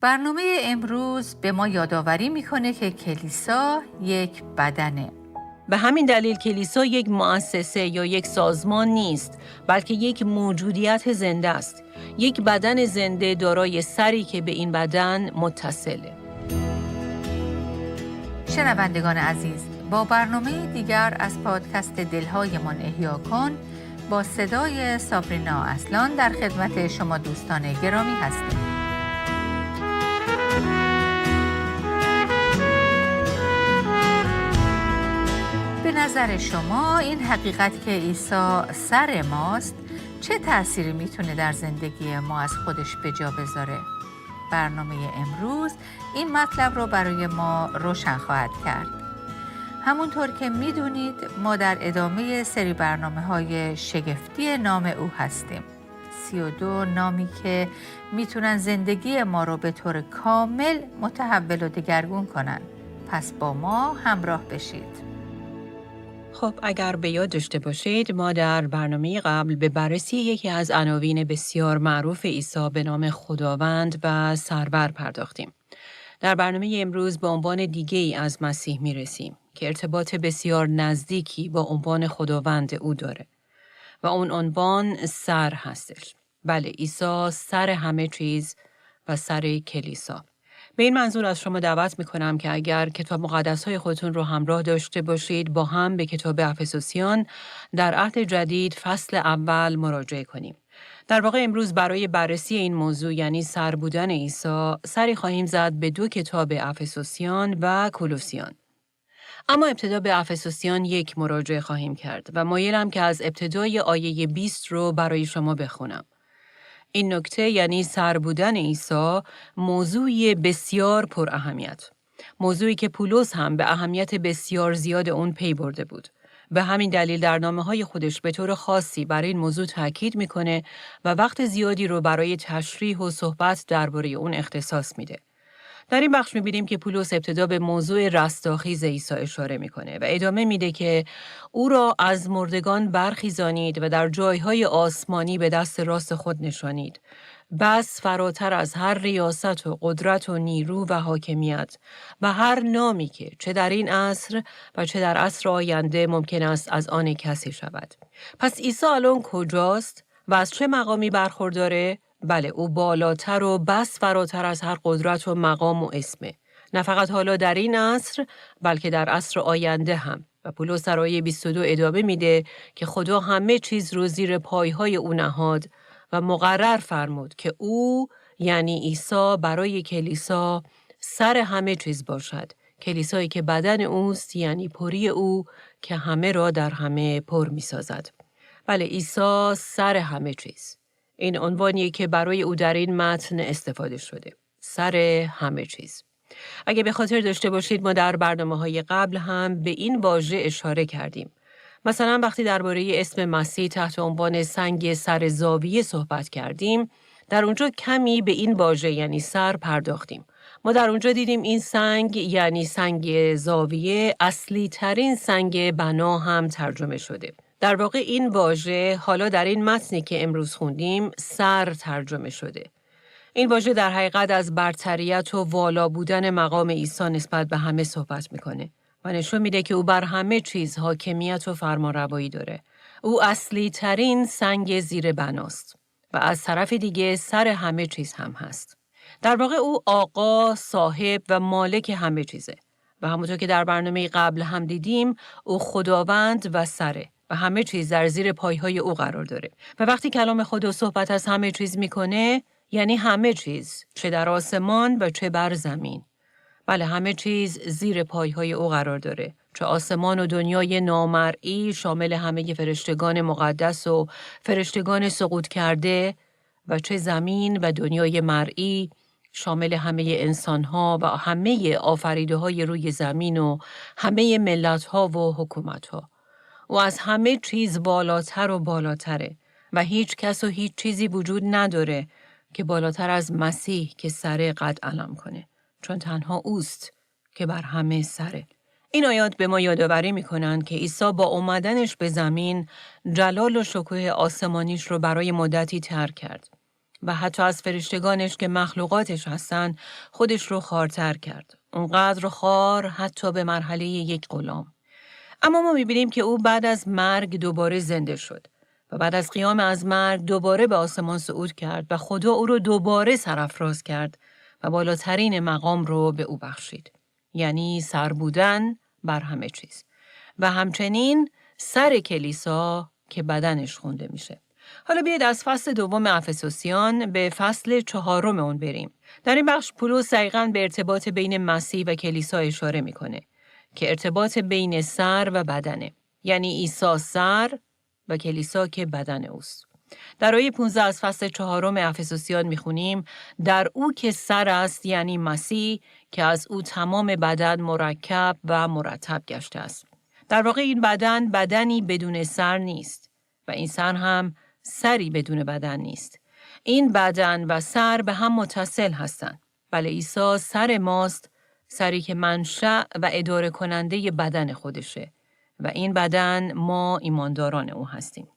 برنامه امروز به ما یادآوری میکنه که کلیسا یک بدنه. به همین دلیل کلیسا یک مؤسسه یا یک سازمان نیست، بلکه یک موجودیت زنده است. یک بدن زنده دارای سری که به این بدن متصله. شنوندگان عزیز، با برنامه دیگر از پادکست دلهایمان احیا کن با صدای سابرینا اصلان در خدمت شما دوستان گرامی هستیم. به نظر شما این حقیقت که عیسی سر ماست چه تأثیری میتونه در زندگی ما از خودش به جا بذاره؟ برنامه امروز این مطلب رو برای ما روشن خواهد کرد. همونطور که میدونید ما در ادامه سری برنامه‌های شگفتی نام او هستیم. 32 نامی که میتونن زندگی ما رو به طور کامل متحول و دگرگون کنن. پس با ما همراه بشید. خب اگر به یاد داشته باشید ما در برنامه قبل به بررسی یکی از عناوین بسیار معروف عیسی به نام خداوند و سرور پرداختیم. در برنامه امروز به عنوان دیگه ای از مسیح می رسیم که ارتباط بسیار نزدیکی با عنوان خداوند او داره و اون عنوان سر هستش. بله، عیسی سر همه چیز و سر کلیسا. به این منظور از شما دعوت میکنم که اگر کتاب مقدس‌های خودتون رو همراه داشته باشید با هم به کتاب افسوسیان در عهد جدید فصل اول مراجعه کنیم. در واقع امروز برای بررسی این موضوع یعنی سر بودن عیسی سری خواهیم زد به دو کتاب افسوسیان و کولوسیان. اما ابتدا به افسوسیان 1 مراجعه خواهیم کرد و مایلم که از ابتدای آیه 20 رو برای شما بخونم. این نکته یعنی سر بودن عیسی موضوعی بسیار پر اهمیت. موضوعی که پولس هم به اهمیت بسیار زیاد اون پی برده بود. به همین دلیل در نامه‌های خودش به طور خاصی برای این موضوع تاکید میکنه و وقت زیادی رو برای تشریح و صحبت درباره اون اختصاص میده. در این بخش می‌بینیم که پولس ابتدا به موضوع رستاخیز عیسی اشاره می‌کنه و ادامه میده که او را از مردگان برخیزانید و در جایهای آسمانی به دست راست خود نشانید. بس فراتر از هر ریاست و قدرت و نیرو و حاکمیت و هر نامی که چه در این عصر و چه در عصر آینده ممکن است از آن کسی شود. پس عیسی الان کجاست و از چه مقامی برخورداره؟ بله، او بالاتر و بس فراتر از هر قدرت و مقام و اسمه. نه فقط حالا در این عصر بلکه در عصر آینده هم. و پولس در آیه 22 ادامه میده که خدا همه چیز رو زیر پایهای او نهاد و مقرر فرمود که او یعنی عیسی برای کلیسا سر همه چیز باشد. کلیسایی که بدن اوست یعنی پری او که همه را در همه پر میسازد. بله، عیسی سر همه چیز. این عنوانیه که برای او در این متن استفاده شده. سر همه چیز. اگه به خاطر داشته باشید ما در برنامه‌های قبل هم به این واژه اشاره کردیم. مثلا وقتی درباره اسم مسیح تحت عنوان سنگ سر زاویه صحبت کردیم، در اونجا کمی به این واژه یعنی سر پرداختیم. ما در اونجا دیدیم این سنگ یعنی سنگ زاویه اصلی ترین سنگ بنا هم ترجمه شده. در واقع این واژه حالا در این متنی که امروز خوندیم سر ترجمه شده. این واژه در حقیقت از برتریت و والا بودن مقام عیسی نسبت به همه صحبت میکنه و نشون میده که او بر همه چیز حاکمیت و فرمانروایی داره. او اصلی ترین سنگ زیر بناست و از طرف دیگه سر همه چیز هم هست. در واقع او آقا، صاحب و مالک همه چیزه و همونطور که در برنامه قبل هم دیدیم او خداوند و سره و همه چیز در زیر پایهای او قرار داره. و وقتی کلام خدا صحبت از همه چیز میکنه یعنی همه چیز، چه در آسمان و چه بر زمین. بله، همه چیز زیر پایهای او قرار داره. چه آسمان و دنیای نامرئی شامل همه فرشتگان مقدس و فرشتگان سقوط کرده و چه زمین و دنیای مرئی شامل همه انسانها و همه آفریده‌های روی زمین و همه ملت‌ها و حکومت‌ها. و از همه چیز بالاتر و بالاتره و هیچ کس و هیچ چیزی وجود نداره که بالاتر از مسیح که سر قد علم کنه، چون تنها اوست که بر همه سره. این آیات به ما یادآوری میکنن که عیسی با اومدنش به زمین جلال و شکوه آسمانیش رو برای مدتی ترک کرد و حتی از فرشتگانش که مخلوقاتش هستن خودش رو خوارتر کرد. اونقدر خوار حتی به مرحله یک غلام. اما ما می‌بینیم که او بعد از مرگ دوباره زنده شد و بعد از قیام از مرگ دوباره به آسمان صعود کرد و خدا او رو دوباره سرافراز کرد و بالاترین مقام رو به او بخشید. یعنی سر بودن بر همه چیز. و همچنین سر کلیسا که بدنش خونده میشه. حالا بیاید از فصل دوم افسوسیان به فصل 4 اون بریم. در این بخش پولس دقیقاً به ارتباط بین مسیح و کلیسا اشاره میکنه که ارتباط بین سر و بدنه. یعنی عیسی سر و کلیسا که بدن اوست. در آیه 15 از فصل 4 افسوسیان میخونیم در او که سر است یعنی مسیح که از او تمام بدن مرکب و مرتب گشته است. در واقع این بدن بدنی بدون سر نیست و این سر هم سری بدون بدن نیست. این بدن و سر به هم متصل هستند. بله عیسی سر ماست، سری که منشأ و اداره کننده بدن خودشه و این بدن ما ایمانداران او هستیم.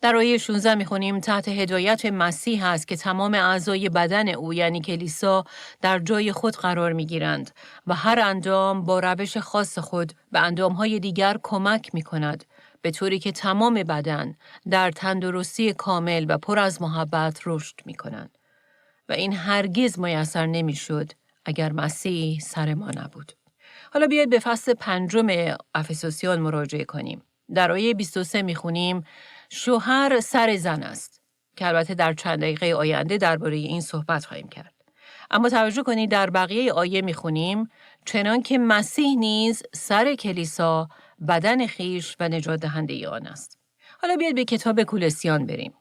در آیه 16 میخونیم تحت هدایت مسیح است که تمام اعضای بدن او یعنی کلیسا در جای خود قرار میگیرند و هر اندام با روش خاص خود به اندامهای دیگر کمک میکند به طوری که تمام بدن در تندرستی کامل و پر از محبت رشد میکنند. و این هرگز میسر نمیشد اگر مسیح سر ما نبود. حالا بیاید به فصل 5 افسوسیان مراجعه کنیم. در آیه 23 میخونیم شوهر سر زن است که البته در چند دقیقه آینده درباره این صحبت خواهیم کرد. اما توجه کنید در بقیه آیه میخونیم چنان که مسیح نیز سر کلیسا بدن خیش و نجات دهنده آن است. حالا بیاید به کتاب کولوسیان بریم.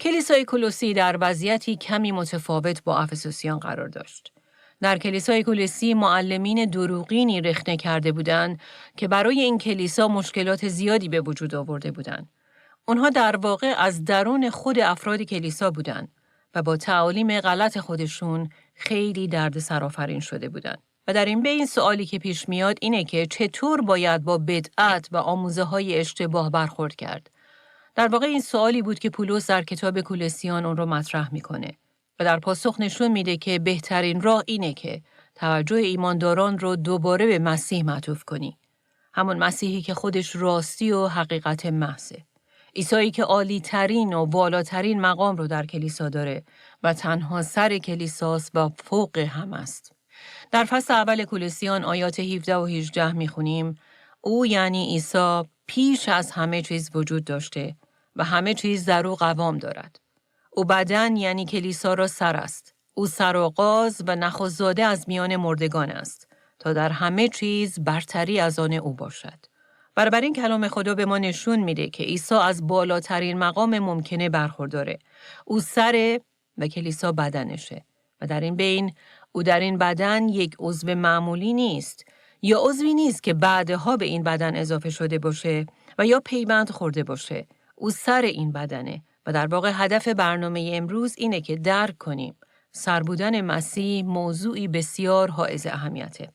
کلیسای کولوسی در وضعیتی کمی متفاوت با افسوسیان قرار داشت. در کلیسای کولوسی معلمین دروغینی رخنه کرده بودند که برای این کلیسا مشکلات زیادی به وجود آورده بودند. اونها در واقع از درون خود افراد کلیسا بودند و با تعالیم غلط خودشون خیلی دردسرآفرین شده بودند. و در این بین سوالی که پیش میاد اینه که چطور باید با بدعت و آموزه‌های اشتباه برخورد کرد. در واقع این سوالی بود که پولس در کتاب کولوسیان اون رو مطرح میکنه و در پاسخ نشون میده که بهترین راه اینه که توجه ایمانداران رو دوباره به مسیح معطوف کنی. همون مسیحی که خودش راستی و حقیقت محضه. عیسی که عالی ترین و بالاترین مقام رو در کلیسا داره و تنها سر کلیساست و فوق هم است. در فصل اول کولوسیان آیات 17 و 18 میخونیم او یعنی عیسی پیش از همه چیز وجود داشته و همه چیز در او قوام دارد. او بدن یعنی کلیسا را سر است. او سرآغاز و نخست‌زاده از میان مردگان است تا در همه چیز برتری از آن او باشد. بنابراین کلام خدا به ما نشون میده که عیسی از بالاترین مقام ممکنه برخورداره. او سر و کلیسا بدنشه و در این بین او در این بدن یک عضو معمولی نیست یا عضوی نیست که بعدها به این بدن اضافه شده باشه و یا پیوند خورده باشه. او سر این بدنه و در واقع هدف برنامه امروز اینه که درک کنیم سر بودن مسیح موضوعی بسیار حائز اهمیته.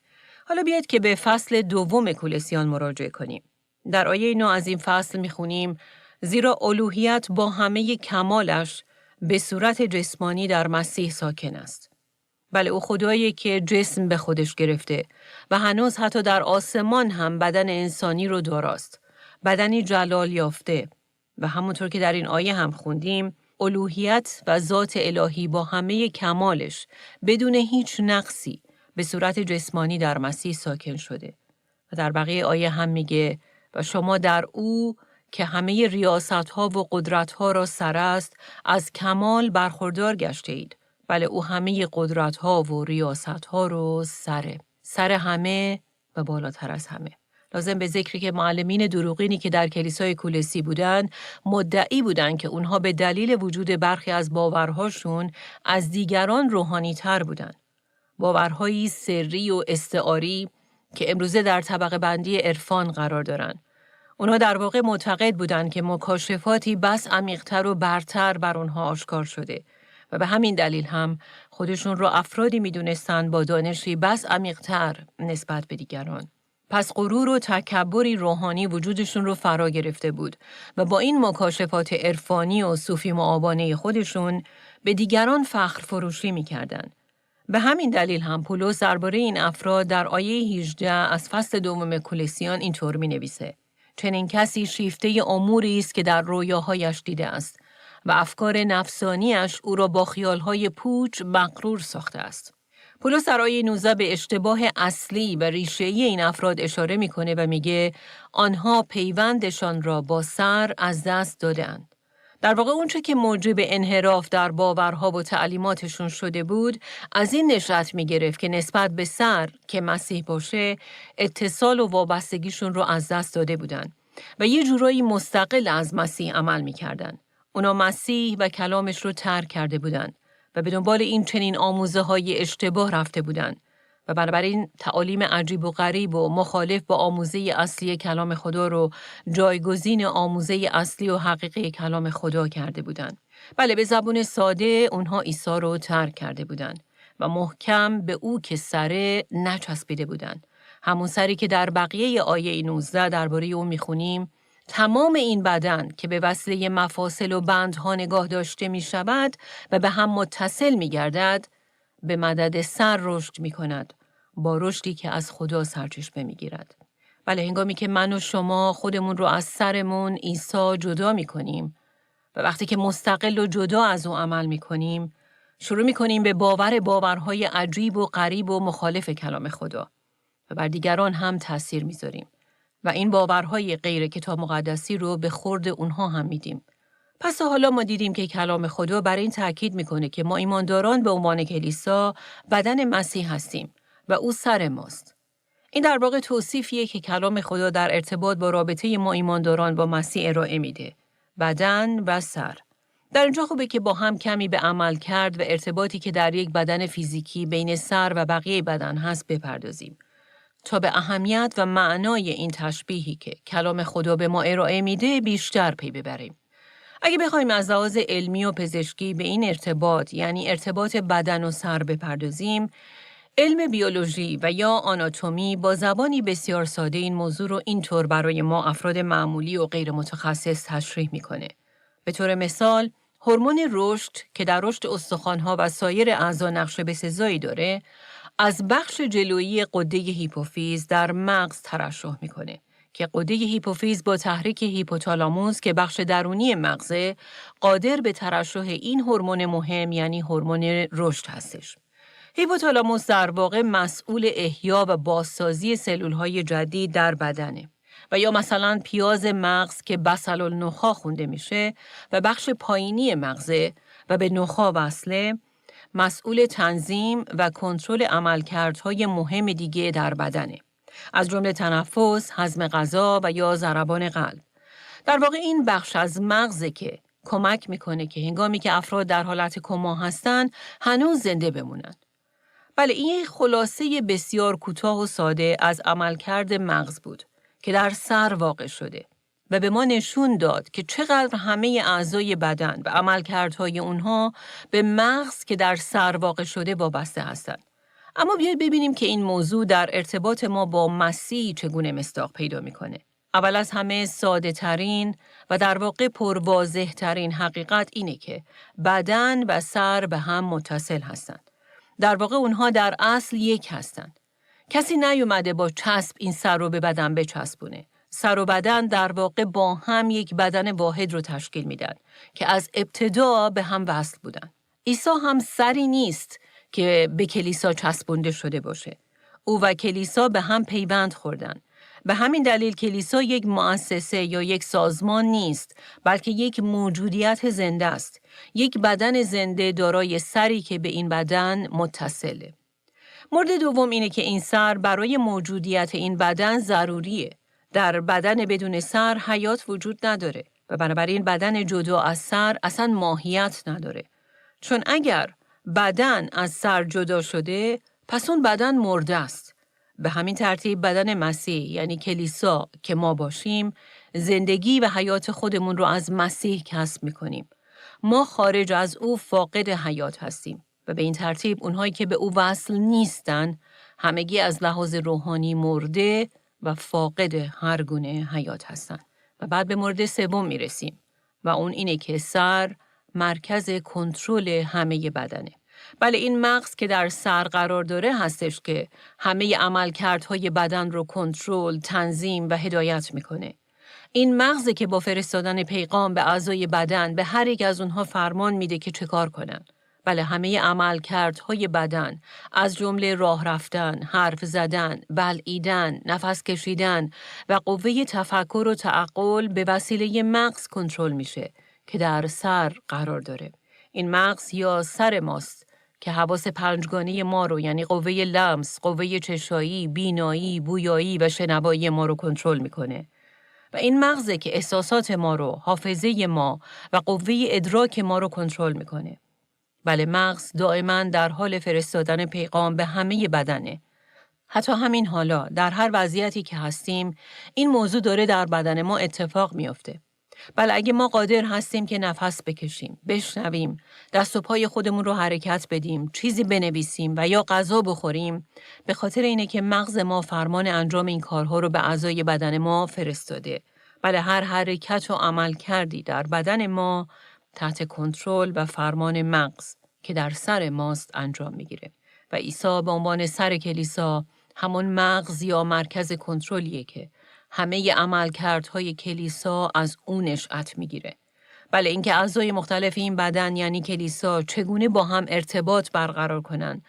حالا بیاید که به فصل 2 کولوسیان مراجعه کنیم. در آیه 9 از این فصل میخونیم زیرا الوهیت با همه کمالش به صورت جسمانی در مسیح ساکن است. بله او خدایی که جسم به خودش گرفته و هنوز حتی در آسمان هم بدن انسانی رو داراست. بدنی جلال یافته و همونطور که در این آیه هم خوندیم الوهیت و ذات الهی با همه کمالش بدون هیچ نقصی به صورت جسمانی در مسیح ساکن شده. و در بقیه آیه هم میگه و شما در او که همه ریاست‌ها و قدرت‌ها را سر است از کمال برخوردار گشته اید. بله او همه قدرت‌ها و ریاست‌ها رو سر همه و بالاتر از همه. لازم به ذکری که معلمین دروغینی که در کلیسای کولوسی بودند مدعی بودند که اونها به دلیل وجود برخی از باورهاشون از دیگران روحانی‌تر بودند. باورهایی سری و استعاری که امروزه در طبقه بندی عرفان قرار دارن. اونا در واقع معتقد بودند که مکاشفاتی بس عمیق‌تر و برتر بر اونها آشکار شده و به همین دلیل هم خودشون رو افرادی میدونستند با دانشی بس عمیق‌تر نسبت به دیگران. پس غرور و تکبری روحانی وجودشون رو فرا گرفته بود و با این مکاشفات عرفانی و صوفی معابانه خودشون به دیگران فخر فروشی می‌کردند. به همین دلیل هم پولس درباره این افراد در آیه 18 از فصل دوم کولوسیان اینطور می‌نویسه: چنین کسی شیفته اموری است که در رویاهایش دیده است و افکار نفسانیش او را با خیالهای پوچ مغرور ساخته است. پولس در آیه 19 به اشتباه اصلی و ریشه‌ای این افراد اشاره می‌کنه و میگه آنها پیوندشان را با سر از دست دادند. در واقع اونچه که موجب انحراف در باورها و تعلیماتشون شده بود، از این نشأت می‌گرفت که نسبت به سر که مسیح باشه، اتصال و وابستگیشون رو از دست داده بودند و یه جورایی مستقل از مسیح عمل می‌کردند. اونا مسیح و کلامش رو ترک کرده بودند و به دنبال این چنین آموزه‌های اشتباه رفته بودند و بنابراین تعالیم عجیب و غریب و مخالف با آموزه اصلی کلام خدا رو جایگزین آموزه اصلی و حقیقی کلام خدا کرده بودند. بله، به زبان ساده اونها عیسی رو ترک کرده بودند و محکم به او که سره نچسبیده بودند. همون سری که در بقیه آیه 19 درباره او میخونیم: تمام این بدن که به وسیله مفاصل و بندها نگاه داشته می شود و به هم متصل می گردد، به مدد سر رشد می کند، با رشدی که از خدا سرچشمه می گیرد. بله، هنگامی که من و شما خودمون رو از سرمون عیسی جدا می کنیم و وقتی که مستقل و جدا از او عمل می کنیم، شروع می کنیم به باورهای عجیب و غریب و مخالف کلام خدا و بر دیگران هم تأثیر می ذاریم. و این باورهای غیر کتاب مقدسی رو به خورد اونها هم میدیم. پس حالا ما دیدیم که کلام خدا بر این تاکید میکنه که ما ایمانداران به عنوان کلیسا بدن مسیح هستیم و او سر ماست. این در واقع توصیفیه که کلام خدا در ارتباط با رابطه ما ایمانداران با مسیح ارائه میده. بدن و سر. در اینجا خوبه که با هم کمی به عمل کرد و ارتباطی که در یک بدن فیزیکی بین سر و بقیه بدن هست بپردازیم، تا به اهمیت و معنای این تشبیهی که کلام خدا به ما ارائه میده بیشتر پی ببریم. اگه بخوایم از لحاظ علمی و پزشکی به این ارتباط، یعنی ارتباط بدن و سر بپردازیم، علم بیولوژی و یا آناتومی با زبانی بسیار ساده این موضوع رو اینطور برای ما افراد معمولی و غیر متخصص تشریح میکنه. به طور مثال، هورمون رشد که در رشد استخوان‌ها و سایر اعضا نقش بسزایی داره، از بخش جلویی غده هیپوفیز در مغز ترشح میکنه که غده هیپوفیز با تحریک هیپوتالاموس که بخش درونی مغزه قادر به ترشح این هورمون مهم، یعنی هورمون رشد هستش. هیپوتالاموس در واقع مسئول احیا و بازسازی سلول‌های جدید در بدنه. و یا مثلا پیاز مغز که بصل النخاع خونده میشه و بخش پایینی مغزه و به نخاع وصله، مسئول تنظیم و کنترل عملکردهای مهم دیگه در بدنه، از جمله تنفس، هضم غذا و یا ضربان قلب. در واقع این بخش از مغزه که کمک میکنه که هنگامی که افراد در حالت کما هستن هنوز زنده بمونن. بله، این خلاصه بسیار کوتاه و ساده از عملکرد مغز بود که در سر واقع شده و به ما نشون داد که چقدر همه اعضای بدن و عملکردهای اونها به مغز که در سر واقع شده وابسته هستند. اما بیایید ببینیم که این موضوع در ارتباط ما با مسیح چگونه مصداق پیدا میکنه. اول از همه ساده ترین و در واقع پرواضح ترین حقیقت اینه که بدن و سر به هم متصل هستند. در واقع اونها در اصل یک هستند. کسی نیومده با چسب این سر رو به بدن بچسبونه. سر و بدن در واقع با هم یک بدن واحد رو تشکیل میدن که از ابتدا به هم وصل بودن. عیسی هم سری نیست که به کلیسا چسبونده شده باشه. او و کلیسا به هم پیوند خوردن. به همین دلیل کلیسا یک مؤسسه یا یک سازمان نیست، بلکه یک موجودیت زنده است. یک بدن زنده دارای سری که به این بدن متصله. مورد دوم اینه که این سر برای موجودیت این بدن ضروریه. در بدن بدون سر حیات وجود نداره و بنابراین بدن جدا از سر اصلا ماهیت نداره. چون اگر بدن از سر جدا شده، پس اون بدن مرده است. به همین ترتیب بدن مسیح، یعنی کلیسا که ما باشیم، زندگی و حیات خودمون رو از مسیح کسب می‌کنیم. ما خارج از او فاقد حیات هستیم و به این ترتیب اونهایی که به او وصل نیستن، همگی از لحاظ روحانی مرده و فاقد هر گونه حیات هستند. و بعد به مورد سوم میرسیم و اون اینه که سر مرکز کنترل همه بدنه. بله این مغز که در سر قرار داره هستش که همه عملکردهای بدن رو کنترل، تنظیم و هدایت میکنه. این مغزه که با فرستادن پیغام به اعضای بدن به هر یک از اونها فرمان میده که چه کار کنن. بله همه عملکردهای بدن از جمله راه رفتن، حرف زدن، بلعیدن، نفس کشیدن و قوه تفکر و تعقل به وسیله مغز کنترل میشه که در سر قرار داره. این مغز یا سر ماست که حواس پنجگانه ما رو یعنی قوه لمس، قوه چشایی، بینایی، بویایی و شنوایی ما رو کنترل میکنه. و این مغزه که احساسات ما رو، حافظه ما و قوه ادراک ما رو کنترل میکنه. بله مغز دائما در حال فرستادن پیغام به همه بدنه. حتی همین حالا در هر وضعیتی که هستیم این موضوع داره در بدن ما اتفاق میفته. بله اگه ما قادر هستیم که نفس بکشیم، بشنویم، دست و پای خودمون رو حرکت بدیم، چیزی بنویسیم و یا غذا بخوریم، به خاطر اینه که مغز ما فرمان انجام این کارها رو به اعضای بدن ما فرستاده. بله هر حرکت و عمل کردی در بدن ما تحت کنترل و فرمان مغز که در سر ماست انجام میگیره. و عیسی به عنوان سر کلیسا همون مغز یا مرکز کنترلیه که همه عملکردهای کلیسا از اون نشأت میگیره. بله اینکه اعضای مختلف این بدن یعنی کلیسا چگونه با هم ارتباط برقرار کنن،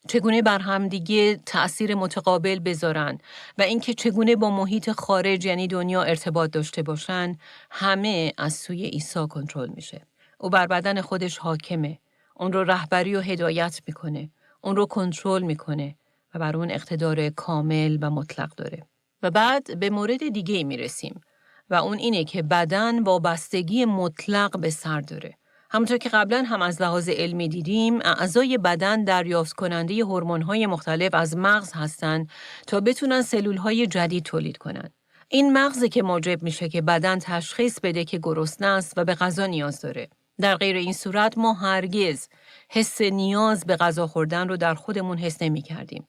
چگونه بر هم دیگه تأثیر متقابل بذارن و اینکه چگونه با محیط خارج یعنی دنیا ارتباط داشته باشن، همه از سوی عیسی کنترل میشه. او بر بدن خودش حاکمه، اون رو رهبری و هدایت میکنه، اون رو کنترل میکنه و بر اون اقتدار کامل و مطلق داره. و بعد به مورد دیگه می رسیم و اون اینه که بدن وابستگی مطلق به سر داره. همونطور که قبلا هم از لحاظ علمی دیدیم، اعضای بدن دریافت کننده هورمون‌های مختلف از مغز هستن تا بتونن سلول‌های جدید تولید کنن. این مغزه که موجب میشه که بدن تشخیص بده که گرسنه است و به غذا نیاز داره. در غیر این صورت ما هرگز حس نیاز به غذا خوردن رو در خودمون حس نمی‌کردیم.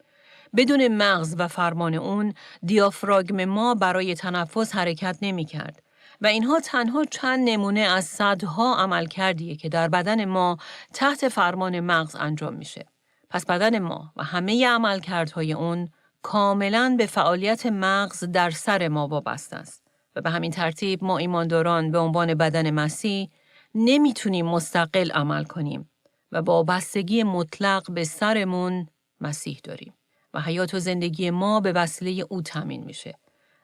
بدون مغز و فرمان اون، دیافراگم ما برای تنفس حرکت نمی کرد. و اینها تنها چند نمونه از صدها عملکردیه که در بدن ما تحت فرمان مغز انجام میشه. پس بدن ما و همه عملکردهای اون کاملاً به فعالیت مغز در سر ما وابسته است. و به همین ترتیب ما ایمانداران به عنوان بدن مسیح نمیتونیم مستقل عمل کنیم و با بستگی مطلق به سرمون مسیح داریم. و حیات و زندگی ما به وسیله او تامین میشه.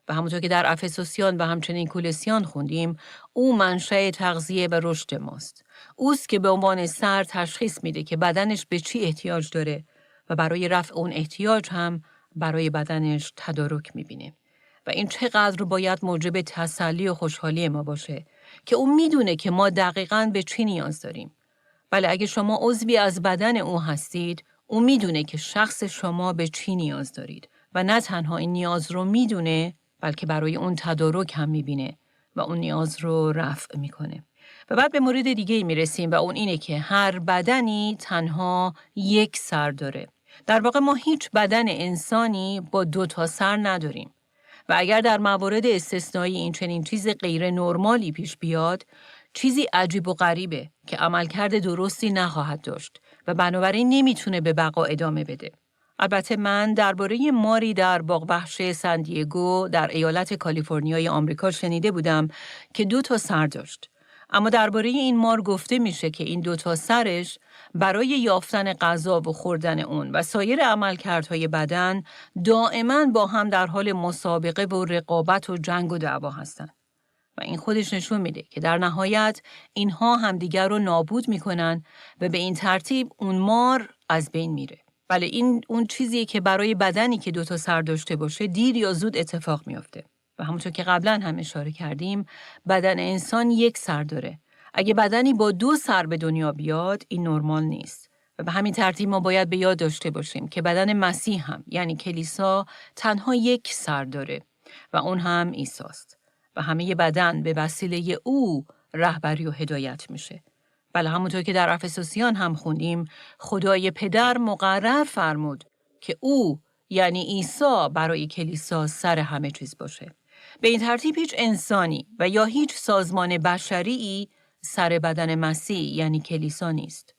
و همونطور که در افسوسیان و همچنین کولسیان خوندیم، او منشأ تغذیه و رشد ماست. اوست که به عنوان سر تشخیص میده که بدنش به چی احتیاج داره و برای رفع اون احتیاج هم برای بدنش تدارک میبینه. و این چقدر باید موجب تسلی و خوشحالی ما باشه که او میدونه که ما دقیقاً به چی نیاز داریم. بله اگه شما عضوی از بدن او هستید، او میدونه که شخص شما به چی نیاز دارید و نه تنها این نیاز رو میدونه بلکه برای اون تدارک هم میبینه و اون نیاز رو رفع میکنه. و بعد به مورد دیگه میرسیم و اون اینه که هر بدنی تنها یک سر داره. در واقع ما هیچ بدن انسانی با 2 سر نداریم. و اگر در موارد استثنایی این چنین چیز غیر نرمالی پیش بیاد، چیزی عجیب و غریبه که عملکرد درستی نخواهد داشت و بنابراین نمیتونه به بقا ادامه بده. البته من درباره ماری در باغ وحش سن دیگو در ایالت کالیفرنیای آمریکا شنیده بودم که 2 سر داشت. اما درباره این مار گفته میشه که این 2 سرش برای یافتن غذا و خوردن اون و سایر عملکردهای بدن دائما با هم در حال مسابقه و رقابت و جنگ و دعوا هستن. و این خودش نشون میده که در نهایت اینها همدیگر رو نابود میکنن و به این ترتیب اون مار از بین میره. بله این اون چیزیه که برای بدنی که 2 سر داشته باشه دیر یا زود اتفاق میفته. و همونطور که قبلا هم اشاره کردیم بدن انسان 1 سر داره. اگه بدنی با 2 سر به دنیا بیاد این نرمال نیست. و به همین ترتیب ما باید به یاد داشته باشیم که بدن مسیح هم یعنی کلیسا تنها 1 سر داره و اون هم عیسی است. و همه بدن به وسیله او رهبری و هدایت میشه. بله همونطور که در افسوسیان هم خوندیم خدای پدر مقرر فرمود که او یعنی عیسی برای کلیسا سر همه چیز باشه. به این ترتیب هیچ انسانی و یا هیچ سازمان بشری سر بدن مسیح یعنی کلیسا نیست.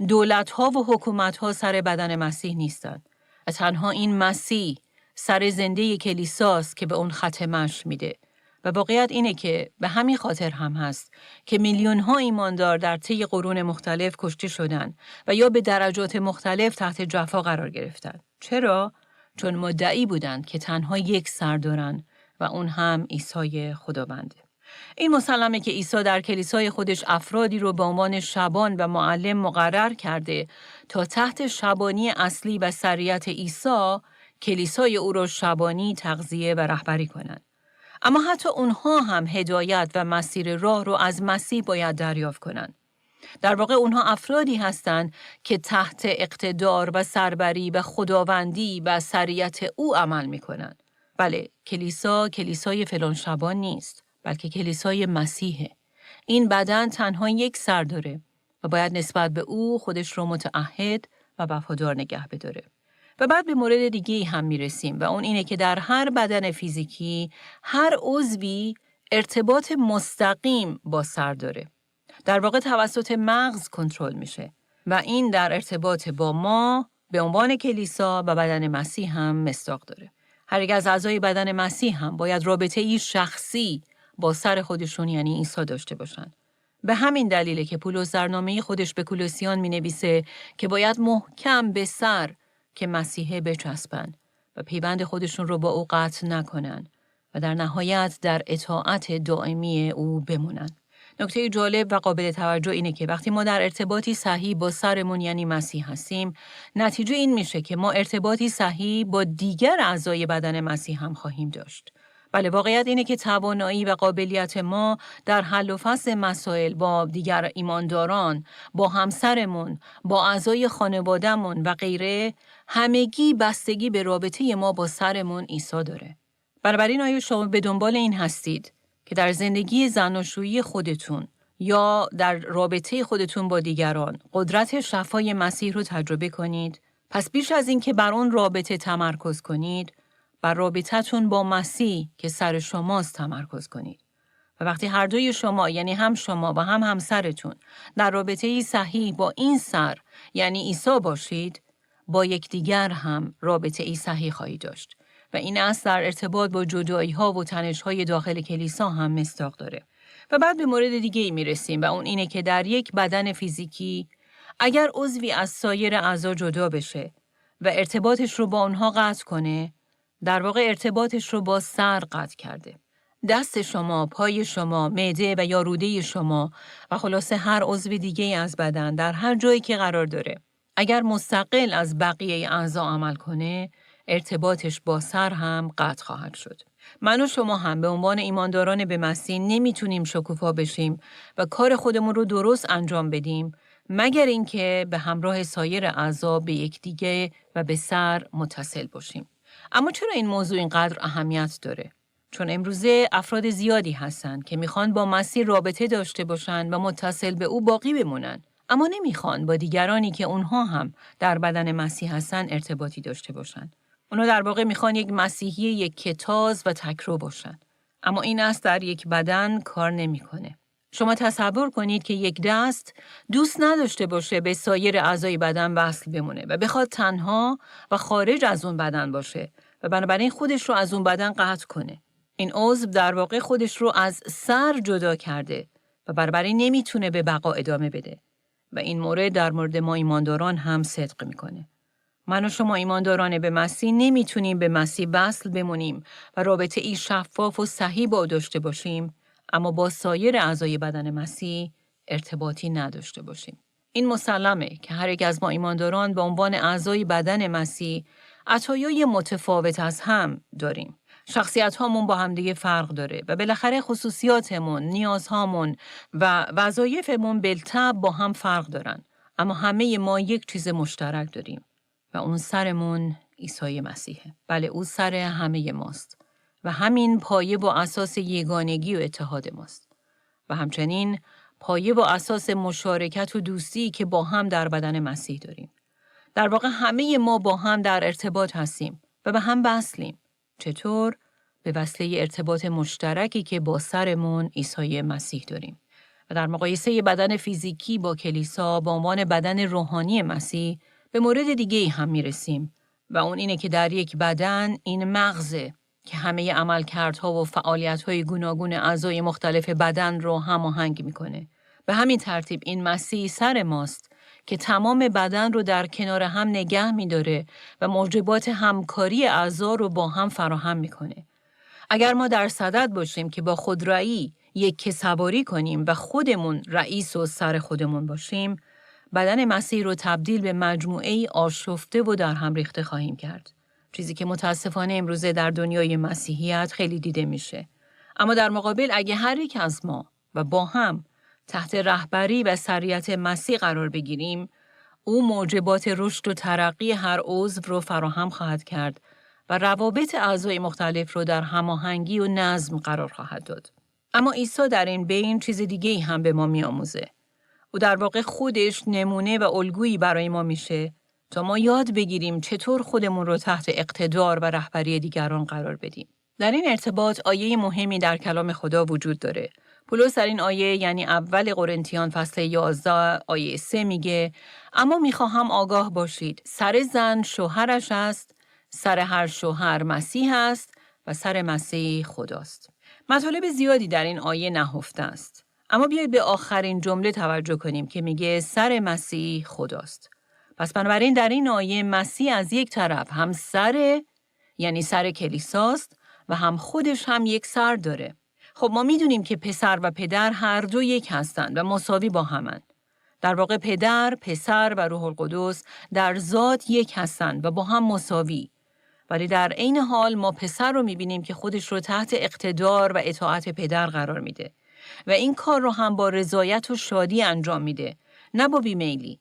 دولت‌ها و حکومت‌ها سر بدن مسیح نیستند. تنها این مسیح سر زنده کلیساست که به اون ختمش میده. و واقعیت اینه که به همین خاطر هم هست که میلیون‌ها ایماندار در طی قرون مختلف کشته شدن و یا به درجات مختلف تحت جفا قرار گرفتن. چرا؟ چون مدعی بودند که تنها یک سر دارن و اون هم عیسی خداونده. این مسلمه که عیسی در کلیسای خودش افرادی رو به عنوان شبان و معلم مقرر کرده تا تحت شبانی اصلی و سریت عیسی کلیسای او رو شبانی تغذیه و رهبری کنند. اما حتی اونها هم هدایت و مسیر راه رو از مسیح باید دریافت کنند. در واقع اونها افرادی هستند که تحت اقتدار و سربری و خداوندی و سریت او عمل میکنند. بله، کلیسای فلان شبان نیست، بلکه کلیسای مسیحه. این بدن تنها یک سر داره و باید نسبت به او خودش رو متعهد و وفادار نگه بداره. و بعد به مورد دیگه هم میرسیم و اون اینه که در هر بدن فیزیکی هر عضوی ارتباط مستقیم با سر داره. در واقع توسط مغز کنترل میشه و این در ارتباط با ما به عنوان کلیسا و بدن مسیح هم مصداق داره. هر یک از اعضای بدن مسیح هم باید رابطه‌ای شخصی با سر خودشون یعنی عیسی داشته باشن. به همین دلیله که پولس در نامه خودش به کولوسیان مینویسه که باید محکم به سر که مسیحه بچسبن و پیوند خودشون رو با او قطع نکنن و در نهایت در اطاعت دائمی او بمونن. نکته جالب و قابل توجه اینه که وقتی ما در ارتباطی صحیح با سرمون یعنی مسیح هستیم، نتیجه این میشه که ما ارتباطی صحیح با دیگر اعضای بدن مسیح هم خواهیم داشت. بله، واقعیت اینه که توانایی و قابلیت ما در حل و فصل مسائل با دیگر ایمانداران، با همسرمون، با اعضای خانوادهمون و غیره همگی بستگی به رابطه ما با سرمون عیسی داره. بنابراین آیا شما به دنبال این هستید که در زندگی زناشویی خودتون یا در رابطه خودتون با دیگران قدرت شفای مسیح رو تجربه کنید؟ پس بیش از این که بر اون رابطه تمرکز کنید، بر رابطتون با مسیح که سر شماست تمرکز کنید. و وقتی هر دوی شما یعنی هم شما و هم همسرتون در رابطه‌ای صحیح با این سر یعنی عیسی باشید، با یکدیگر هم رابطه‌ای صحیح خواهید داشت. و این اصل در ارتباط با جدایی‌ها و تنش‌های داخل کلیسا هم مصداق داره. و بعد به مورد دیگه‌ای میرسیم و اون اینه که در یک بدن فیزیکی اگر عضوی از سایر اعضا جدا بشه و ارتباطش رو با اونها قطع کنه، در واقع ارتباطش رو با سر قطع کرده. دست شما، پای شما، معده و یا روده شما و خلاصه هر عضو دیگه از بدن در هر جایی که قرار داره، اگر مستقل از بقیه اعضا عمل کنه، ارتباطش با سر هم قطع خواهد شد. من و شما هم به عنوان ایمانداران به مسیح نمیتونیم شکوفا بشیم و کار خودمون رو درست انجام بدیم مگر اینکه به همراه سایر اعضا به یکدیگه و به سر متصل باشیم. اما چرا این موضوع اینقدر اهمیت داره؟ چون امروزه افراد زیادی هستن که میخوان با مسیح رابطه داشته باشن و متصل به او باقی بمونن، اما نمیخوان با دیگرانی که اونها هم در بدن مسیح هستن ارتباطی داشته باشن. اونا در واقع میخوان یک مسیحی یک کتاز و تکرو باشن. اما این اصل در یک بدن کار نمیکنه. شما تصور کنید که یک دست دوست نداشته باشه به سایر اعضای بدن وصل بمونه و بخواد تنها و خارج از اون بدن باشه و بنابراین خودش رو از اون بدن قطع کنه. این عضو در واقع خودش رو از سر جدا کرده و بنابراین نمیتونه به بقا ادامه بده. و این مورد در مورد ما ایمانداران هم صدق میکنه. من و شما ایمانداران به مسیح نمیتونیم به مسیح وصل بمونیم و رابطه ای شفاف و صحیح با داشته باشیم، اما با سایر اعضای بدن مسیح ارتباطی نداشته باشیم. این مسلمه که هر یک از ما ایمانداران به عنوان اعضای بدن مسیح عطایای متفاوت از هم داریم. شخصیت هامون با همدیگه فرق داره و بالاخره خصوصیاتمون، نیازهامون و وظایفمون بالطبع با هم فرق دارن. اما همه ما یک چیز مشترک داریم و اون سرمون عیسی مسیحه. بله، او سر همه ماست و همین پایه و اساس یگانگی و اتحاد ماست و همچنین پایه و اساس مشارکت و دوستی که با هم در بدن مسیح داریم. در واقع همه ما با هم در ارتباط هستیم و به هم وصلیم. چطور؟ به وسیله ارتباط مشترکی که با سرمون عیسی مسیح داریم. و در مقایسه بدن فیزیکی با کلیسا به عنوان بدن روحانی مسیح به مورد دیگه هم میرسیم و اون اینه که در یک بدن این مغزه که همه عملکردها و فعالیت‌های گوناگون اعضای مختلف بدن رو هماهنگ میکنه. به همین ترتیب این مسیح سر ماست که تمام بدن رو در کنار هم نگه می‌داره و موجبات همکاری اعضا رو با هم فراهم میکنه. اگر ما در صدد باشیم که با خودرأیی یکی سواری کنیم و خودمون رئیس و سر خودمون باشیم، بدن مسیح رو تبدیل به مجموعه‌ای آشفته و در هم ریخته خواهیم کرد. چیزی که متاسفانه امروزه در دنیای مسیحیت خیلی دیده میشه. اما در مقابل اگه هر یک از ما و با هم تحت رهبری و سریعت مسیح قرار بگیریم، او موجبات رشد و ترقی هر عضو رو فراهم خواهد کرد و روابط اعضای مختلف رو در هماهنگی و نظم قرار خواهد داد. اما عیسی در این بین چیز دیگه‌ای هم به ما می‌آموزه. او در واقع خودش نمونه و الگویی برای ما میشه تا ما یاد بگیریم چطور خودمون رو تحت اقتدار و رهبری دیگران قرار بدیم. در این ارتباط آیه مهمی در کلام خدا وجود داره. پولس در این آیه یعنی اول قرنتیان فصل 11 آیه 3 میگه اما میخواهم آگاه باشید سر زن شوهرش است، سر هر شوهر مسیح است و سر مسیح خداست. مطالب زیادی در این آیه نهفته است. اما بیایید به آخرین جمله توجه کنیم که میگه سر مسیح خداست. پس بنابراین در این آیه مسیح از یک طرف هم سر یعنی سر کلیساست و هم خودش هم یک سر داره. خب ما میدونیم که پسر و پدر هر دو یک هستند و مساوی با همند. در واقع پدر، پسر و روح القدس در ذات یک هستند و با هم مساوی. ولی در عین حال ما پسر رو میبینیم که خودش رو تحت اقتدار و اطاعت پدر قرار میده و این کار رو هم با رضایت و شادی انجام میده، نه با بیمیلی.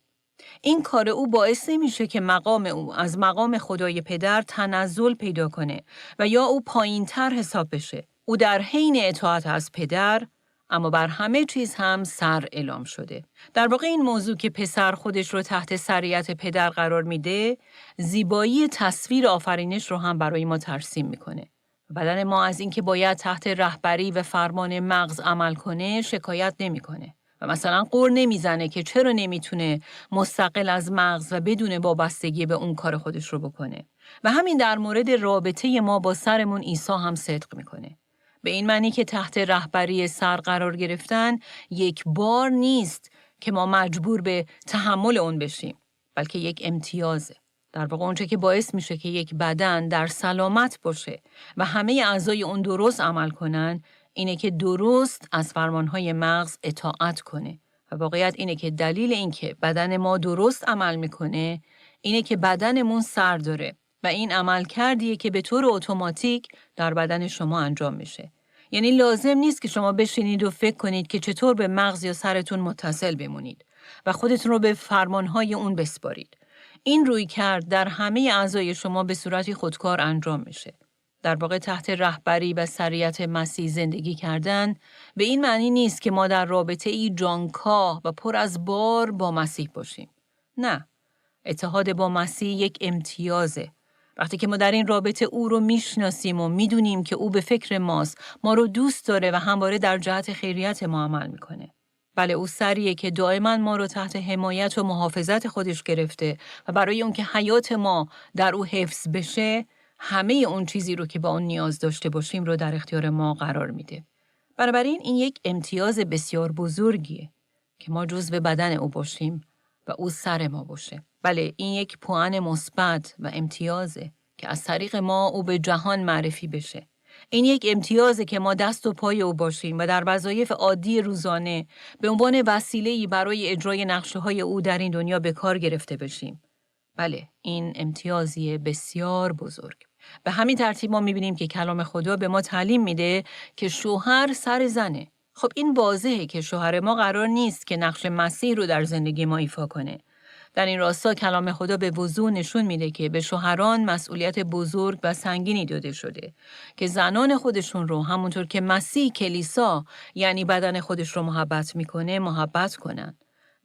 این کار او باعث نمیشه که مقام او از مقام خدای پدر تنزل پیدا کنه و یا او پایین‌تر حساب بشه. او در حین اطاعت از پدر اما بر همه چیز هم سر اعلام شده. در واقع این موضوع که پسر خودش رو تحت سریعت پدر قرار میده، زیبایی تصویر آفرینش رو هم برای ما ترسیم میکنه. بدن ما از اینکه باید تحت رهبری و فرمان مغز عمل کنه شکایت نمیکنه. و مثلا غر نمیزنه که چرا نمیتونه مستقل از مغز و بدون وابستگی به اون کار خودش رو بکنه. و همین در مورد رابطه ما با سرمون عیسی هم صدق میکنه. به این معنی که تحت رهبری سر قرار گرفتن یک بار نیست که ما مجبور به تحمل اون بشیم، بلکه یک امتیازه. در واقع اونچه که باعث میشه که یک بدن در سلامت باشه و همه اعضای اون درست عمل کنن، اینه که درست از فرمانهای مغز اطاعت کنه. و واقعیت اینه که دلیل این که بدن ما درست عمل میکنه، اینه که بدنمون سر داره و این عمل کردیه که به طور اتوماتیک در بدن شما انجام میشه. یعنی لازم نیست که شما بشینید و فکر کنید که چطور به مغز یا سرتون متصل بمونید و خودتون رو به فرمانهای اون بسپارید. این روی کرد در همه اعضای شما به صورتی خودکار انجام میشه. در واقع تحت رهبری و سریعت مسیح زندگی کردن به این معنی نیست که ما در رابطه ای جانکاه و پر از بار با مسیح باشیم. نه، اتحاد با مسیح یک امتیازه. وقتی که ما در این رابطه او رو میشناسیم و میدونیم که او به فکر ماست، ما رو دوست داره و همواره در جهت خیریت ما عمل میکنه. بله، او سریه که دائما ما رو تحت حمایت و محافظت خودش گرفته و برای اون که حیات ما در او حفظ بشه، همه اون چیزی رو که با اون نیاز داشته باشیم رو در اختیار ما قرار میده. بنابراین این یک امتیاز بسیار بزرگیه که ما جزو بدن او باشیم و او سر ما باشه. بله، این یک پوان مثبت و امتیازه که از طریق ما او به جهان معرفی بشه. این یک امتیازه که ما دست و پای او باشیم و در وظایف عادی روزانه به عنوان وسیله‌ای برای اجرای نقشه‌های او در این دنیا به کار گرفته بشیم. بله، این امتیازی بسیار بزرگ. به همین ترتیب ما می‌بینیم که کلام خدا به ما تعلیم میده که شوهر سر زنه. خب این واضحه که شوهر ما قرار نیست که نقش مسیح رو در زندگی ما ایفا کنه. در این راستا کلام خدا به وضوح نشون میده که به شوهران مسئولیت بزرگ و سنگینی داده شده که زنان خودشون رو همونطور که مسیح کلیسا یعنی بدن خودش رو محبت میکنه محبت کنن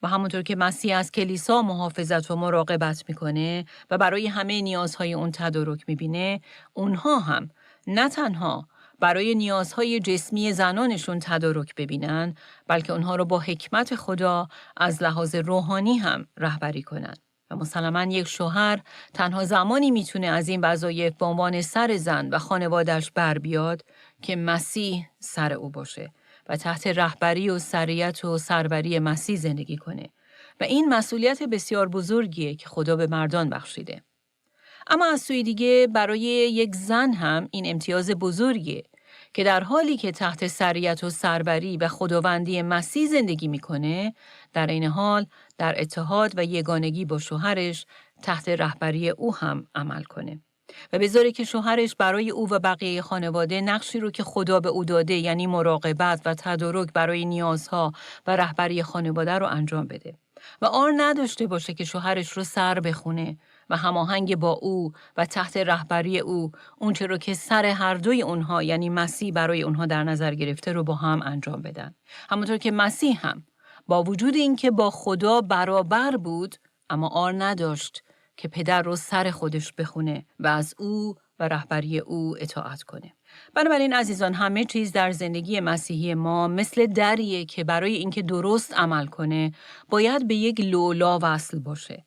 و همونطور که مسیح از کلیسا محافظت و مراقبت میکنه و برای همه نیازهای اون تدارک میبینه، اونها هم نه تنها برای نیازهای جسمی زنانشون تدارک ببینن، بلکه اونها رو با حکمت خدا از لحاظ روحانی هم رهبری کنن. و مسلماً یک شوهر تنها زمانی میتونه از این وظایف به عنوان سر زن و خانواده‌اش بر بیاد که مسیح سر او باشه و تحت رهبری و سریت و سروری مسیح زندگی کنه. و این مسئولیت بسیار بزرگیه که خدا به مردان بخشیده. اما از سوی دیگه برای یک زن هم این امتیاز بزرگیه که در حالی که تحت سریت و سروری و خداوندی مسیح زندگی میکنه، در این حال در اتحاد و یگانگی با شوهرش تحت رهبری او هم عمل کنه و بذاره که شوهرش برای او و بقیه خانواده نقشی رو که خدا به او داده، یعنی مراقبت و تدارک برای نیازها و رهبری خانواده رو انجام بده و آر نداشته باشه که شوهرش رو سر بخونه و هماهنگ با او و تحت رهبری او اونچه رو که سر هر دوی اونها یعنی مسیح برای اونها در نظر گرفته رو با هم انجام بدن. همونطور که مسیح هم با وجود اینکه با خدا برابر بود، اما آر نداشت که پدر رو سر خودش بخونه و از او و رهبری او اطاعت کنه. بنابراین عزیزان، همه چیز در زندگی مسیحی ما مثل دریه که برای اینکه درست عمل کنه باید به یک لولا وصل باشه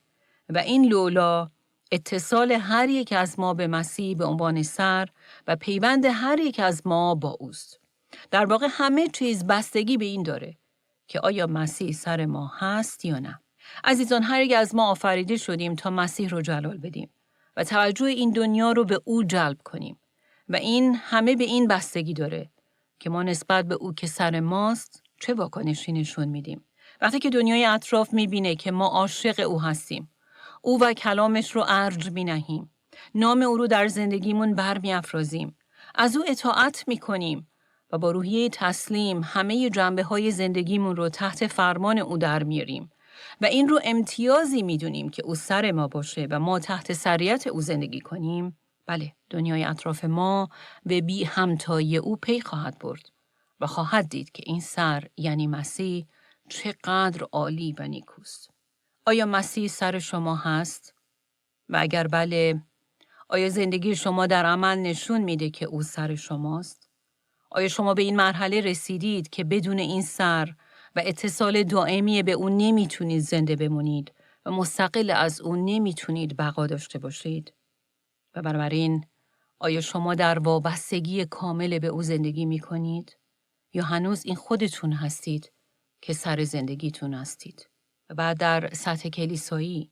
و این لولا اتصال هر یک از ما به مسیح به عنوان سر و پیوند هر یک از ما با اوست. در واقع همه چیز بستگی به این داره که آیا مسیح سر ما هست یا نه. عزیزان، هر یک از ما آفریده شدیم تا مسیح رو جلال بدیم و توجه این دنیا رو به او جلب کنیم و این همه به این بستگی داره که ما نسبت به او که سر ماست چه واکنشی نشون میدیم. وقتی که دنیای اطراف میبینه که ما عاشق او هستیم، او و کلامش رو ارج می‌نهیم، نام او رو در زندگیمون برمی‌افرازیم، از او اطاعت می‌کنیم و با روحیه تسلیم همه جنبه‌های زندگیمون رو تحت فرمان او در میاریم و این رو امتیازی می‌دونیم که او سر ما باشه و ما تحت سریت او زندگی کنیم، بله، دنیای اطراف ما به بی همتایی او پی خواهد برد و خواهد دید که این سر یعنی مسیح چقدر عالی و نیکوست. آیا مسیح سر شما هست؟ و اگر بله، آیا زندگی شما در عمل نشون میده که او سر شماست؟ آیا شما به این مرحله رسیدید که بدون این سر و اتصال دائمی به او نمیتونید زنده بمونید و مستقل از او نمیتونید بقا داشته باشید؟ و بنابراین آیا شما در وابستگی کامل به او زندگی میکنید؟ یا هنوز این خودتون هستید که سر زندگیتون هستید؟ و بعد در سطح کلیسایی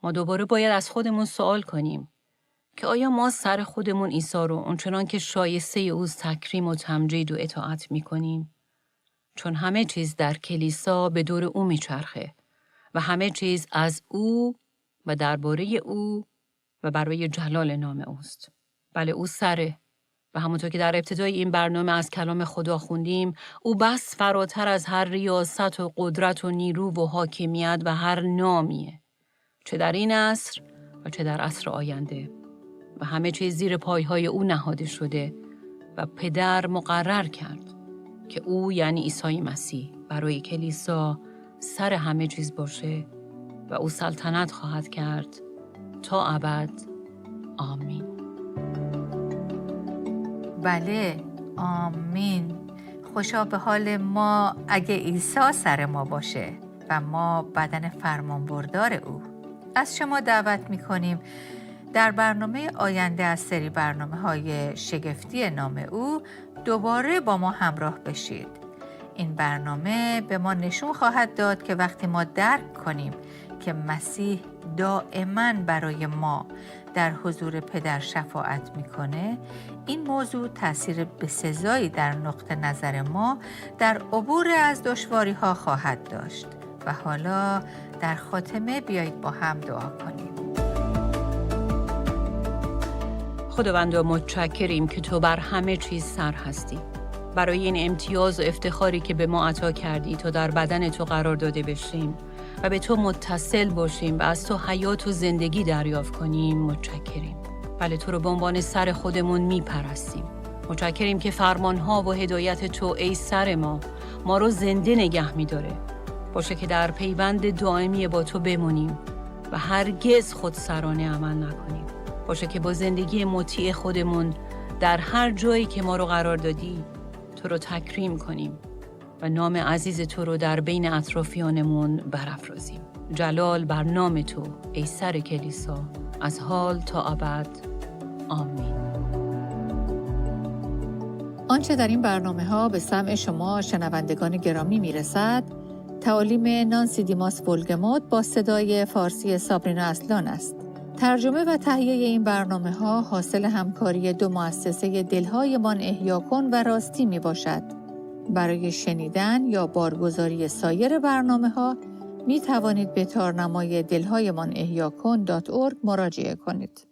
ما دوباره باید از خودمون سوال کنیم که آیا ما سر خودمون عیسی رو اونچنان که شایسته اوست تکریم و تمجید و اطاعت میکنیم؟ چون همه چیز در کلیسا به دور او میچرخه و همه چیز از او و درباره او و برای جلال نام اوست. بله، او سره و همونطور که در ابتدای این برنامه از کلام خدا خوندیم، او بس فراتر از هر ریاست و قدرت و نیرو و حاکمیت و هر نامیه، چه در این عصر و چه در عصر آینده، و همه چیز زیر پایهای او نهاده شده و پدر مقرر کرد که او یعنی عیسی مسیح برای کلیسا سر همه چیز باشه و او سلطنت خواهد کرد تا ابد. آمین. بله، آمین. خوشا به حال ما اگه عیسی سر ما باشه و ما بدن فرمانبردار او. از شما دعوت می‌کنیم در برنامه آینده از سری برنامه‌های شگفتی نام او دوباره با ما همراه بشید. این برنامه به ما نشون خواهد داد که وقتی ما درک کنیم که مسیح دائما برای ما در حضور پدر شفاعت میکنه، این موضوع تأثیر بسزایی در نقطه نظر ما در عبور از دشواری ها خواهد داشت. و حالا در خاتمه بیایید با هم دعا کنیم. خداوندا، متشکریم که تو بر همه چیز سر هستی. برای این امتیاز و افتخاری که به ما عطا کردی تا در بدن تو قرار داده بشیم و به تو متصل باشیم و از تو حیات و زندگی دریافت کنیم، متشکریم. بله، تو رو به عنوان سر خودمون میپرستیم. متشکریم که فرمانها و هدایت تو ای سر ما رو زنده نگه میداره. باشه که در پیوند دائمی با تو بمونیم و هرگز خودسرانه عمل نکنیم. باشه که با زندگی مطیع خودمون در هر جایی که ما رو قرار دادی تو رو تکریم کنیم و نام عزیز تو رو در بین اطرافیانمون برافرازیم. جلال بر نام تو ای سر کلیسا، از حال تا ابد. آمین. آنچه در این برنامه‌ها به سمع شما شنوندگان گرامی میرسد، تعالیم نانسی دیماس ولگموت با صدای فارسی سابرینا اصلان است. ترجمه و تهیه این برنامه‌ها حاصل همکاری دو مؤسسه دلهایمان احیا کن و راستی می باشد. برای شنیدن یا بارگزاری سایر برنامه‌ها می توانید به تارنمای دلهایمان احیا کن .org مراجعه کنید.